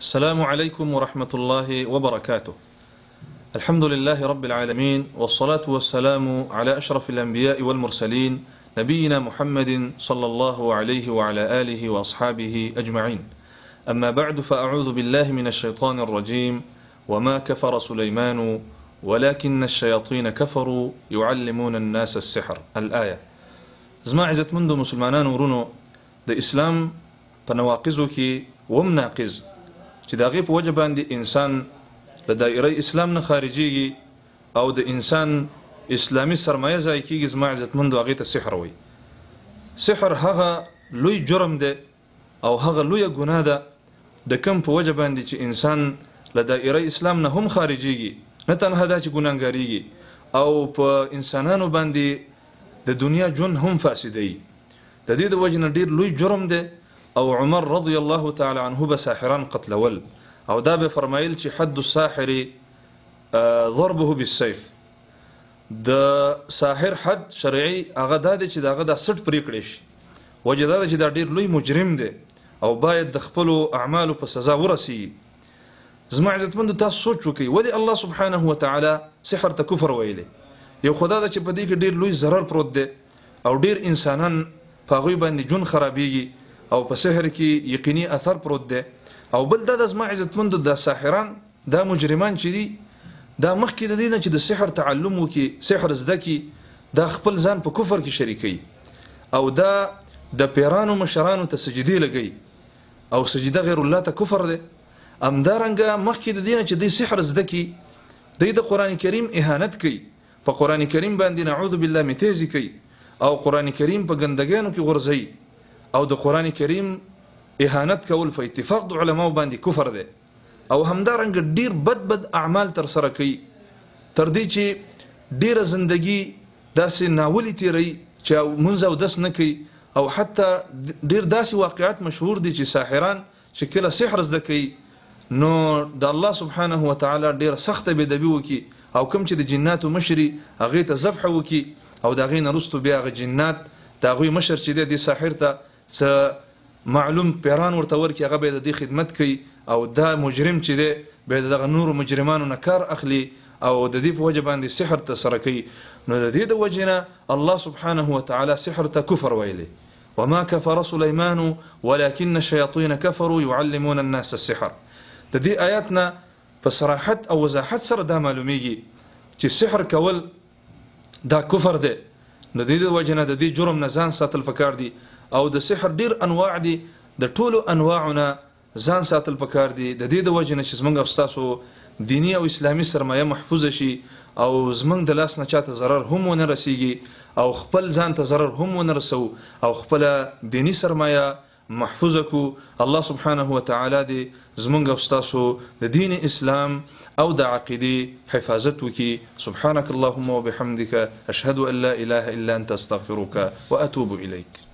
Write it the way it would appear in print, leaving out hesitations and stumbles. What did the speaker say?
السلام عليكم ورحمة الله وبركاته. الحمد لله رب العالمين، والصلاة والسلام على أشرف الأنبياء والمرسلين نبينا محمد صلى الله عليه وعلى آله وأصحابه أجمعين. أما بعد، فأعوذ بالله من الشيطان الرجيم. وما كفر سليمان ولكن الشياطين كفروا يعلمون الناس السحر. الآية. زما عزت منذ مسلمانان ورونو د اسلام په نواقضو کې ومناقض چې د هغې په وجه باندې انسان له دایره اسلام نه خارجېږي او د انسان اسلامي سرمایه ضایع کېږي، زما عزت مندو هغې ته سحر وایي. سحر هغه لوی جرم دی او هغه لویه ګناه ده د کم په وجه باندې چې انسان له دایره اسلام نه هم خارجېږي، نه تنها دا چې ګناهګارېږي او په انسانانو باندې د دنیا ژوند هم فاسدوي. د دې د وجې نه ډېر لوی جرم دی او عمر رضی الله تعالی عنه به ساحران قتلول او دا به فرمایل چې حد الساحر ضربه بالسيف. د ساحر حد شرعي هغه دا دی چې د هغه دا سټ پرې کړی شي. وجه دا ده چې دا ډېر لوی مجرم دی او باید د خپلو اعمالو په سزا ورسیږي. زما عزتمندو، تاسو سوچ وکړئ ولې الله سبحانه وتعالی سحر ته کفر ویلی؟ یو خدا ده چې په دې کې ډېر لوی ضرر پروت دی او ډېر انسانان په هغوی باندې ژوند خرابېږي او په سحر کې یقیني اثر پروت دی. او بل دا د زما عزتمندو دا ساحران، دا مجرمان چې دي، دا مخکې د دې نه چې د سحر تعلم وکړي، سحر زده کړي، دا خپل ځان په کفر کې شریکوي او دا د پیرانو مشرانو ته سجدې لګوي او سجده غیر الله ته کفر دی. همدارنګه مخکې د دې نه چې دوی سحر زده کړي، دوی د قرآن کریم اهانت کوي، په قرآن کریم باندې نعوذ بالله میتیزي کوي او قرآن کریم په ګندګانو کې غورځوي او د قرآن کریم اهانت کول په اتفاق د علماو باندې کفر دی. او همدارنګه ډیر بد اعمال تر سره کوي، تر دې چې ډیره زندگی داسې ناولې تیروي چې منځ او دس نه کوي. او حتی ډیر داسې واقعات مشهور دي چې ساحران چې کله سحر زده کوي نو د الله سبحانه وتعالی ډیره سخته بېدبي وکړي او کوم چې د جناتو مشري هغې ته ذبح وکړي او د هغې نه وروستو بیا هغه جنات د هغوی مشر چې دی دې ساحر ته څه معلوم پیران ورته ورکړي، هغه به د دې خدمت کوي او دا مجرم چې دی بیا د دغه نورو مجرمانو نه کار اخلي او د دې په وجه باندې سحر ترسره کوي. نو د دې د وجې نه الله سبحانه وتعالی سحر ته کفر ویلی. وما كفر سليمان ولكن الشياطين كفروا يعلمون الناس السحر. د دې آیات نه په صراحت او وضاحت سره دا معلومیږي چې سحر کول دا کفر دی. د دې د وجې نه د دې جرم نه ځان ساتل پکار دي او د سحر ډیر انواع دي، د ټولو انواعو نه ځان ساتل پکار دي. د دې د وجې نه چې زموږ او ستاسو دینی او اسلامي سرمایه محفوظه شي او زموږ د لاس نه چاته ضرر هم ونه رسیږي او خپل ځان ته ضرر هم ونه رسو او خپله دینی سرمایه محفوظه کو. الله سبحانه وتعالی دې زموږ او ستاسو د دین اسلام او د عقیدې حفاظت وکي. سبحانك اللهم وبحمدك أشهد أن لا إله إلا أنت أستغفرك وأتوب إليك.